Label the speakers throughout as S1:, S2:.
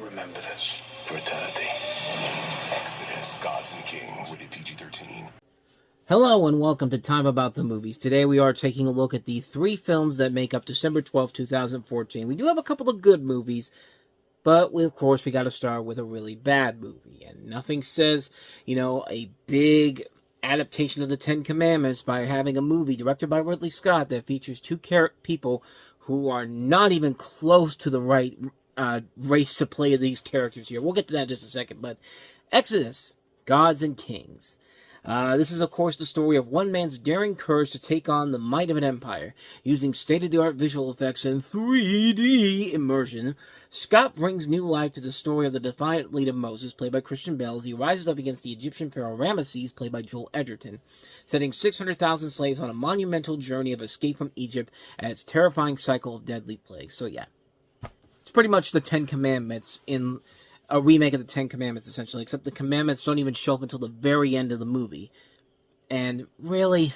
S1: remember this for eternity. Exodus, Gods and Kings, rated PG-13.
S2: Hello and welcome to Time About the Movies. Today we are taking a look at the 3 films that make up December 12, 2014. We do have a couple of good movies, but of course we got to start with a really bad movie. And nothing says, a big adaptation of the Ten Commandments by having a movie directed by Ridley Scott that features 2 people who are not even close to the right race to play these characters here. We'll get to that in just a second, but Exodus, Gods and Kings. This is, of course, the story of one man's daring courage to take on the might of an empire. Using state-of-the-art visual effects and 3D immersion, Scott brings new life to the story of the defiant leader Moses, played by Christian Bale, as he rises up against the Egyptian pharaoh Ramesses, played by Joel Edgerton, setting 600,000 slaves on a monumental journey of escape from Egypt and its terrifying cycle of deadly plagues. So yeah, it's pretty much the Ten Commandments in a remake of the Ten Commandments, essentially, except the commandments don't even show up until the very end of the movie. And really,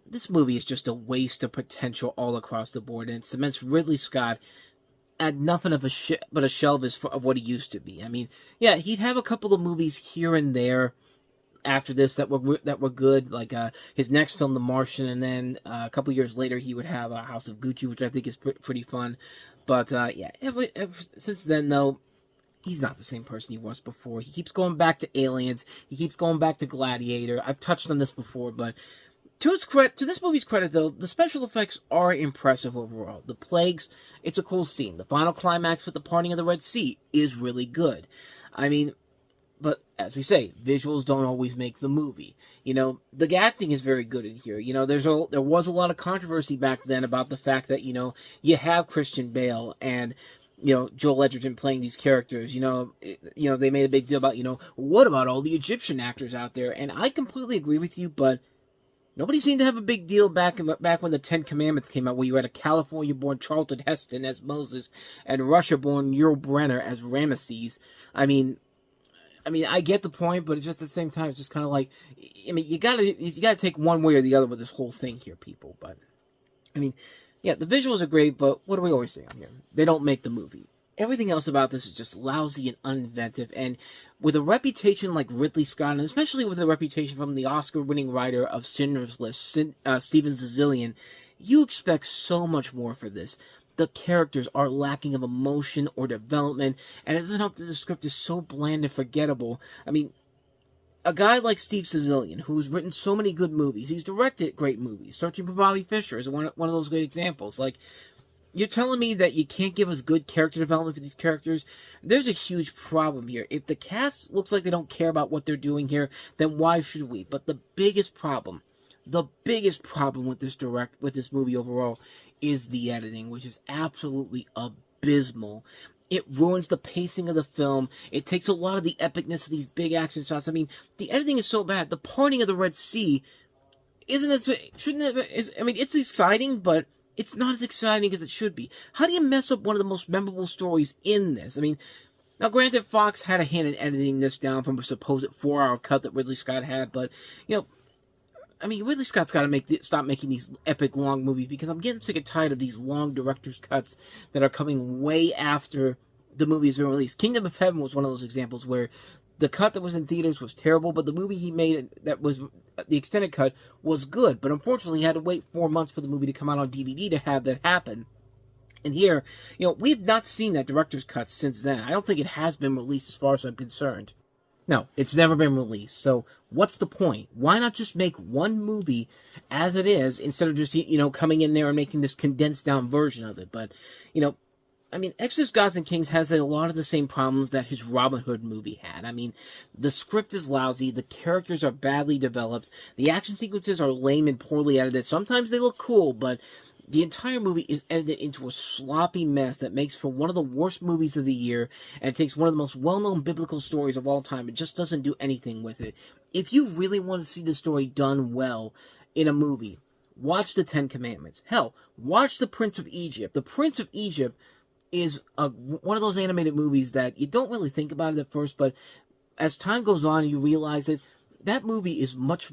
S2: this movie is just a waste of potential all across the board, and it cements Ridley Scott at nothing of but a shell of what he used to be. I mean, yeah, he'd have a couple of movies here and there after this that were good, like his next film, The Martian, and then a couple years later he would have House of Gucci, which I think is pretty fun. But yeah, ever since then, though, he's not the same person he was before. He keeps going back to Aliens. He keeps going back to Gladiator. I've touched on this before, but to this movie's credit, though, the special effects are impressive overall. The plagues, it's a cool scene. The final climax with the parting of the Red Sea is really good. I mean, but as we say, visuals don't always make the movie. The acting is very good in here. There was a lot of controversy back then about the fact that, you have Christian Bale and Joel Edgerton playing these characters. They made a big deal about, what about all the Egyptian actors out there? And I completely agree with you, but nobody seemed to have a big deal back when the Ten Commandments came out, where you had a California-born Charlton Heston as Moses and Russia-born Yul Brynner as Ramesses. I mean, I get the point, but it's just at the same time, it's just kind of like, you gotta take one way or the other with this whole thing here, people. But yeah, the visuals are great, but what do we always say on here? They don't make the movie. Everything else about this is just lousy and uninventive, and with a reputation like Ridley Scott, and especially with a reputation from the Oscar-winning writer of Schindler's List, Steven Zazilian, you expect so much more for this. The characters are lacking of emotion or development, and it doesn't help that the script is so bland and forgettable. A guy like Steve Zazilian, who's written so many good movies, he's directed great movies. Searching for Bobby Fischer is one of those great examples. Like, you're telling me that you can't give us good character development for these characters? There's a huge problem here. If the cast looks like they don't care about what they're doing here, then why should we? But the biggest problem with this movie overall is the editing, which is absolutely abysmal. It ruins the pacing of the film. It takes a lot of the epicness of these big action shots. The editing is so bad. The parting of the Red Sea it's exciting, but it's not as exciting as it should be. How do you mess up one of the most memorable stories in this? Now granted, Fox had a hand in editing this down from a supposed 4-hour cut that Ridley Scott had, but, Ridley Scott's got to stop making these epic long movies, because I'm getting sick and tired of these long director's cuts that are coming way after the movie has been released. Kingdom of Heaven was one of those examples where the cut that was in theaters was terrible, but the movie he made that was the extended cut was good. But unfortunately, he had to wait 4 months for the movie to come out on DVD to have that happen. And here, we've not seen that director's cut since then. I don't think it has been released as far as I'm concerned. No, it's never been released. So what's the point? Why not just make one movie as it is, instead of just, coming in there and making this condensed down version of it? But, Exodus, Gods and Kings has a lot of the same problems that his Robin Hood movie had. The script is lousy, the characters are badly developed, the action sequences are lame and poorly edited. Sometimes they look cool, but the entire movie is edited into a sloppy mess that makes for one of the worst movies of the year, and it takes one of the most well-known biblical stories of all time and just doesn't do anything with it. If you really want to see the story done well in a movie, watch the Ten Commandments. Hell, watch The Prince of Egypt. The Prince of Egypt is one of those animated movies that you don't really think about it at first, but as time goes on, you realize that movie is much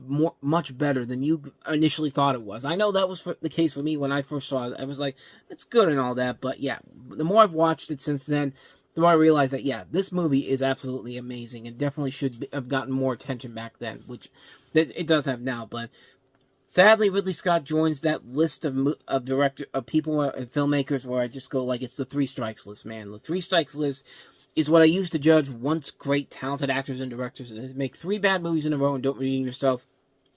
S2: better than you initially thought it was. I know that was the case for me when I first saw it. I was like, it's good and all that, but yeah, the more I've watched it since then, the more I realized that, yeah, this movie is absolutely amazing and definitely have gotten more attention back then, which it does have now. But sadly, Ridley Scott joins that list of people and filmmakers where I just go like, it's the three strikes list, man. The three strikes list is what I use to judge once great, talented actors and directors. And if they make 3 bad movies in a row and don't redeem yourself,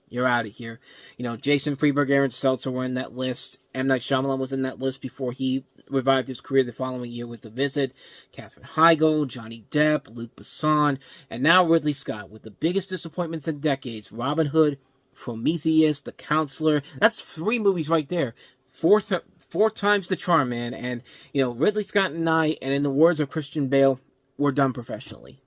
S2: you're out of here. You know, Jason Freeberg, Aaron Seltzer were in that list. M. Night Shyamalan was in that list before he revived his career the following year with The Visit. Katherine Heigl, Johnny Depp, Luc Besson, and now Ridley Scott with the biggest disappointments in decades. Robin Hood, Prometheus, The Counselor. That's 3 movies right there. Four times the charm, man. And, you know, Ridley Scott and I, and in the words of Christian Bale, we're done professionally.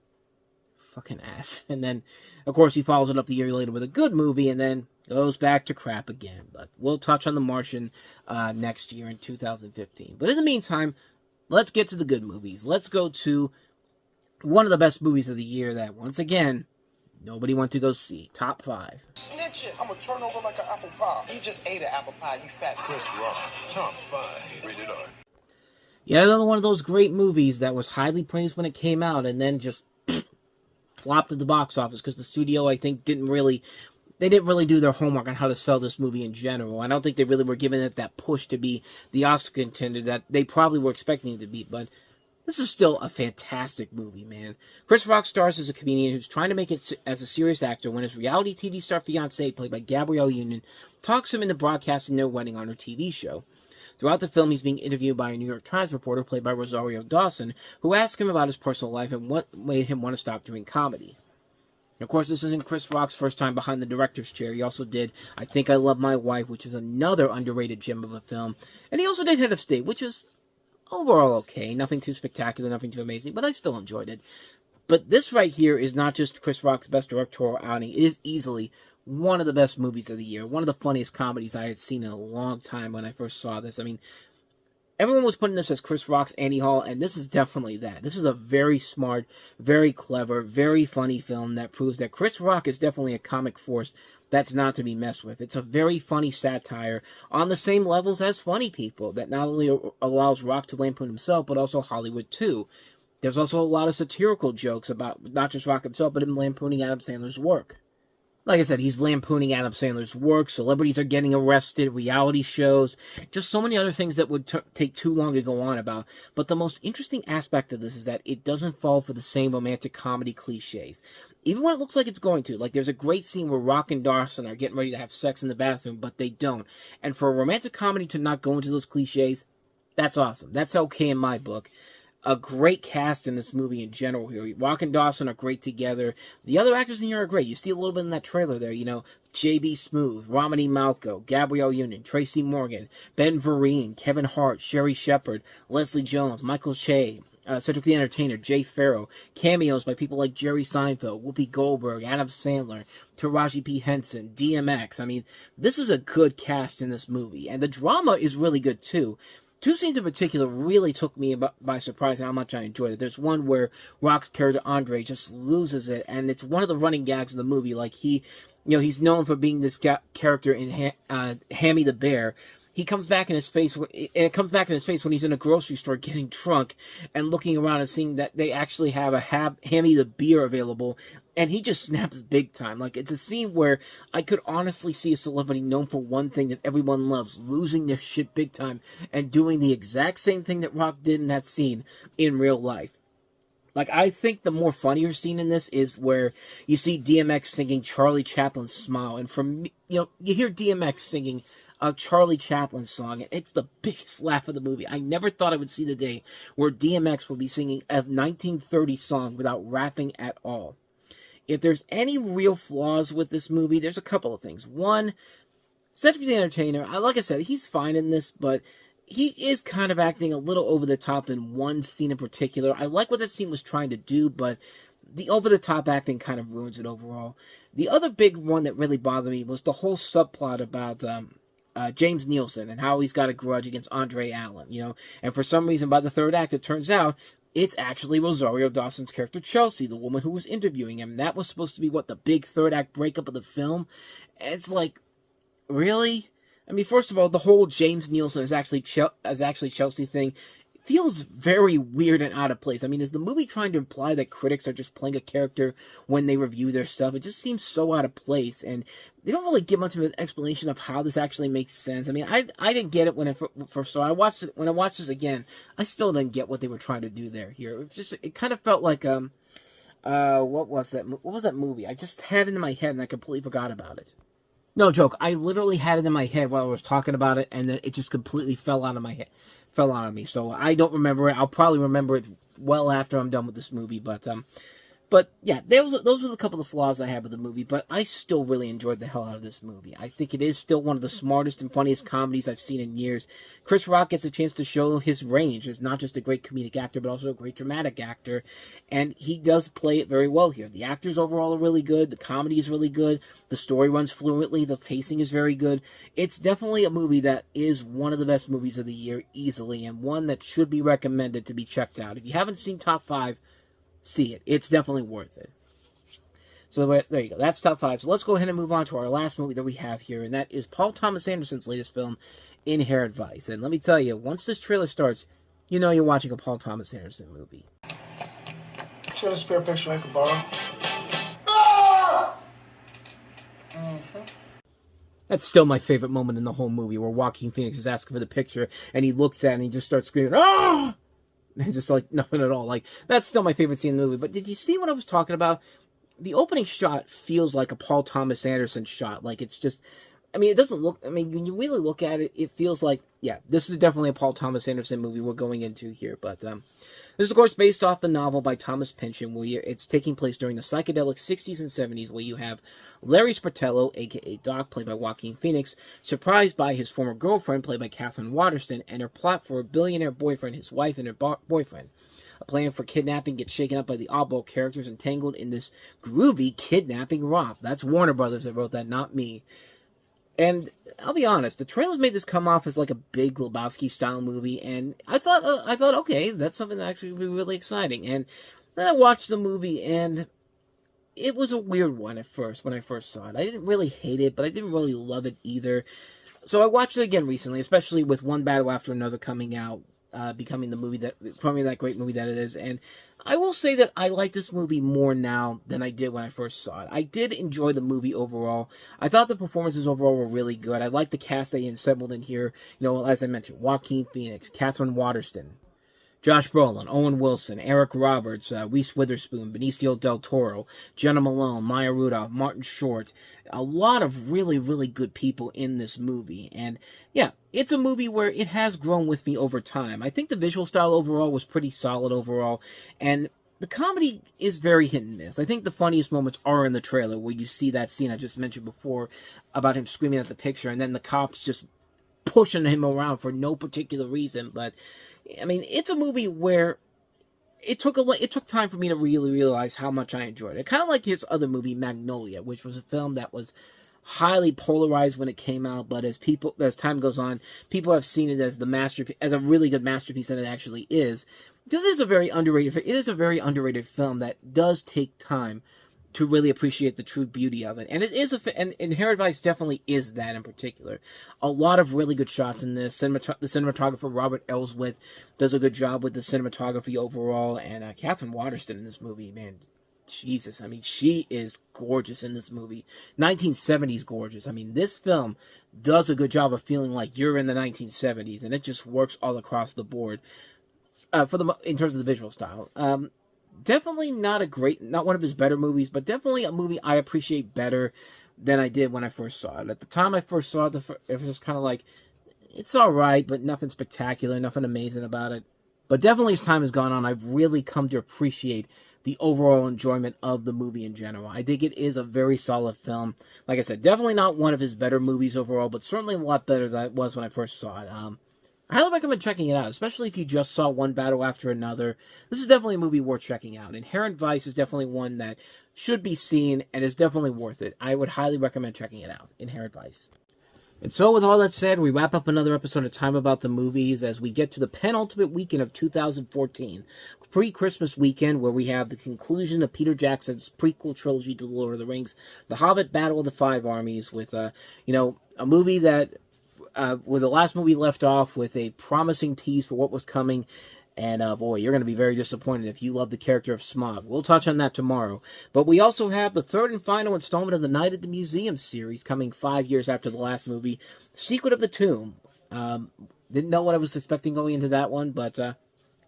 S2: Fucking ass. And then, of course, he follows it up the year later with a good movie, and then goes back to crap again. But we'll touch on The Martian next year in 2015. But in the meantime, let's get to the good movies. Let's go to one of the best movies of the year that, once again, nobody went to go see. Top 5.
S3: Snitching. I'm gonna turn over like an apple pie. You just ate an apple pie, you fat
S1: Chris Rock, top 5, rated R.
S2: Yet another one of those great movies that was highly praised when it came out and then just flopped at the box office because the studio, I think, didn't really do their homework on how to sell this movie in general. I don't think they really were giving it that push to be the Oscar contender that they probably were expecting it to be, but this is still a fantastic movie, man. Chris Rock stars as a comedian who's trying to make it as a serious actor when his reality TV star fiancée, played by Gabrielle Union, talks him into broadcasting their wedding on her TV show. Throughout the film, he's being interviewed by a New York Times reporter, played by Rosario Dawson, who asks him about his personal life and what made him want to stop doing comedy. Of course, this isn't Chris Rock's first time behind the director's chair. He also did I Think I Love My Wife, which is another underrated gem of a film. And he also did Head of State, which is overall okay. Nothing too spectacular, nothing too amazing, but I still enjoyed it. But this right here is not just Chris Rock's best directorial outing. It is easily one of the best movies of the year. One of the funniest comedies I had seen in a long time when I first saw this. I mean, everyone was putting this as Chris Rock's Annie Hall, and this is definitely that. This is a very smart, very clever, very funny film that proves that Chris Rock is definitely a comic force that's not to be messed with. It's a very funny satire on the same levels as Funny People that not only allows Rock to lampoon himself, but also Hollywood too. There's also a lot of satirical jokes about not just Rock himself, but him lampooning Adam Sandler's work. Like I said, he's lampooning Adam Sandler's work, celebrities are getting arrested, reality shows, just so many other things that would take too long to go on about. But the most interesting aspect of this is that it doesn't fall for the same romantic comedy cliches. Even when it looks like it's going to. Like, there's a great scene where Rock and Dawson are getting ready to have sex in the bathroom, but they don't. And for a romantic comedy to not go into those cliches, that's awesome. That's okay in my book. A great cast in this movie in general here. Rock and Dawson are great together. The other actors in here are great. You see a little bit in that trailer there, you know. J.B. Smoove, Romany Malco, Gabrielle Union, Tracy Morgan, Ben Vereen, Kevin Hart, Sherry Shepard, Leslie Jones, Michael Che, Cedric the Entertainer, Jay Farrow, cameos by people like Jerry Seinfeld, Whoopi Goldberg, Adam Sandler, Taraji P. Henson, DMX. I mean, this is a good cast in this movie, and the drama is really good too. 2 scenes in particular really took me by surprise and how much I enjoyed it. There's one where Rock's character Andre just loses it, and it's one of the running gags of the movie. Like, he's known for being this character in Hammy the Bear. He comes back in his face. It comes back in his face when he's in a grocery store getting drunk and looking around and seeing that they actually have a Hammy the Beer available, and he just snaps big time. Like, it's a scene where I could honestly see a celebrity known for one thing that everyone loves, losing their shit big time and doing the exact same thing that Rock did in that scene in real life. Like, I think the more funnier scene in this is where you see DMX singing Charlie Chaplin's Smile, and from you hear DMX singing a Charlie Chaplin song, and it's the biggest laugh of the movie. I never thought I would see the day where DMX would be singing a 1930s song without rapping at all. If there's any real flaws with this movie, there's a couple of things. One, Cedric the Entertainer, like I said, he's fine in this, but he is kind of acting a little over the top in one scene in particular. I like what that scene was trying to do, but the over-the-top acting kind of ruins it overall. The other big one that really bothered me was the whole subplot about James Nielsen and how he's got a grudge against Andre Allen, and for some reason by the third act it turns out it's actually Rosario Dawson's character Chelsea, the woman who was interviewing him. That was supposed to be the big third act breakup of the film. It's like, really? I mean, first of all, the whole James Nielsen is actually Chelsea thing feels very weird and out of place. I mean, is the movie trying to imply that critics are just playing a character when they review their stuff? It just seems so out of place, and they don't really give much of an explanation of how this actually makes sense. I mean, I didn't get it when I first saw it. When I watched this again, I still didn't get what they were trying to do there. Here, it kind of felt like what was that movie? I just had it in my head and I completely forgot about it. No joke. I literally had it in my head while I was talking about it, and then it just completely fell out of my head, fell out of me. So I don't remember it. I'll probably remember it well after I'm done with this movie. But yeah, those were the couple of flaws I had with the movie. But I still really enjoyed the hell out of this movie. I think it is still one of the smartest and funniest comedies I've seen in years. Chris Rock gets a chance to show his range. He's not just a great comedic actor, but also a great dramatic actor. And he does play it very well here. The actors overall are really good. The comedy is really good. The story runs fluently. The pacing is very good. It's definitely a movie that is one of the best movies of the year, easily, and one that should be recommended to be checked out. If you haven't seen Top 5, see it. It's definitely worth it. So there you go. That's top 5. So let's go ahead and move on to our last movie that we have here, and that is Paul Thomas Anderson's latest film, Inherent Vice. And let me tell you, once this trailer starts, you know you're watching a Paul Thomas Anderson movie.
S3: Is there a spare picture I could borrow?
S2: That's still my favorite moment in the whole movie, where Joaquin Phoenix is asking for the picture, and he looks at it and he just starts screaming, "Ah!" And just like nothing at all. Like, that's still my favorite scene in the movie. But did you see what I was talking about? The opening shot feels like a Paul Thomas Anderson shot. Like, it's just, I mean, it doesn't look, I mean, when you really look at it, it feels like, yeah, this is definitely a Paul Thomas Anderson movie we're going into here. But this is, of course, based off the novel by Thomas Pynchon, where it's taking place during the psychedelic 60s and 70s, where you have Larry Sportello, a.k.a. Doc, played by Joaquin Phoenix, surprised by his former girlfriend, played by Catherine Waterston, and her plot for a billionaire boyfriend, his wife, and her boyfriend. A plan for kidnapping gets shaken up by the oddball characters entangled in this groovy kidnapping romp. That's Warner Brothers that wrote that, not me. And I'll be honest, the trailers made this come off as like a big Lebowski-style movie, and I thought, okay, that's something that actually would be really exciting. And then I watched the movie, and it was a weird one at first, when I first saw it. I didn't really hate it, but I didn't really love it either. So I watched it again recently, especially with One Battle After Another coming out, becoming that great movie that it is. And I will say that I like this movie more now than I did when I first saw it. I did enjoy the movie overall. I thought the performances overall were really good. I liked the cast they assembled in here. You know, as I mentioned, Joaquin Phoenix, Catherine Waterston, Josh Brolin, Owen Wilson, Eric Roberts, Reese Witherspoon, Benicio del Toro, Jenna Malone, Maya Rudolph, Martin Short. A lot of really, really good people in this movie. And yeah, it's a movie where it has grown with me over time. I think the visual style overall was pretty solid overall. And the comedy is very hit and miss. I think the funniest moments are in the trailer, where you see that scene I just mentioned before about him screaming at the picture, and then the cops just pushing him around for no particular reason. But I mean, it's a movie where it took time for me to really realize how much I enjoyed it. Kind of like his other movie, Magnolia, which was a film that was highly polarized when it came out, but as time goes on, people have seen it as as a really good masterpiece that it actually is. Because it is a very underrated film that does take time to really appreciate the true beauty of it. And it is and Inherent Vice definitely is that in particular. A lot of really good shots in this. The cinematographer Robert Elswith does a good job with the cinematography overall, and Catherine Waterston in this movie, man, Jesus, I mean, she is gorgeous in this movie. 1970s gorgeous. I mean, this film does a good job of feeling like you're in the 1970s, and it just works all across the board in terms of the visual style. Definitely not one of his better movies, but definitely a movie I appreciate better than I did when I first saw it. At the time I first saw it, it was just kind of like, it's alright, but nothing spectacular, nothing amazing about it. But definitely as time has gone on, I've really come to appreciate the overall enjoyment of the movie in general. I think it is a very solid film. Like I said, definitely not one of his better movies overall, but certainly a lot better than it was when I first saw it. I highly recommend checking it out, especially if you just saw One Battle After Another. This is definitely a movie worth checking out. Inherent Vice is definitely one that should be seen and is definitely worth it. I would highly recommend checking it out, Inherent Vice. And so with all that said, we wrap up another episode of Time About the Movies as we get to the penultimate weekend of 2014. Pre-Christmas weekend, where we have the conclusion of Peter Jackson's prequel trilogy to The Lord of the Rings, The Hobbit, Battle of the Five Armies, with, a movie that where the last movie left off with a promising tease for what was coming. And, boy, you're going to be very disappointed if you love the character of Smog. We'll touch on that tomorrow. But we also have the third and final installment of the Night at the Museum series coming 5 years after the last movie, Secret of the Tomb. Didn't know what I was expecting going into that one, but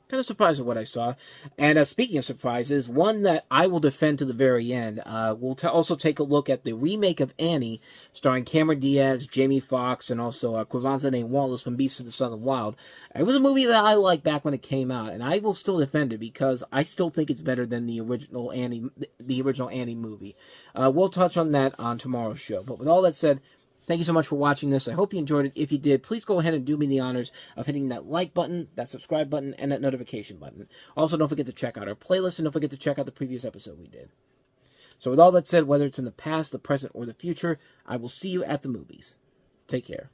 S2: kind of surprised at what I saw. And speaking of surprises, one that I will defend to the very end, we'll also take a look at the remake of Annie, starring Cameron Diaz, Jamie Foxx, and also Quavonza Wallace from Beasts of the Southern Wild. It was a movie that I liked back when it came out, and I will still defend it because I still think it's better than the original Annie movie. We'll touch on that on tomorrow's show. But with all that said, thank you so much for watching this. I hope you enjoyed it. If you did, please go ahead and do me the honors of hitting that like button, that subscribe button, and that notification button. Also, don't forget to check out our playlist, and don't forget to check out the previous episode we did. So with all that said, whether it's in the past, the present, or the future, I will see you at the movies. Take care.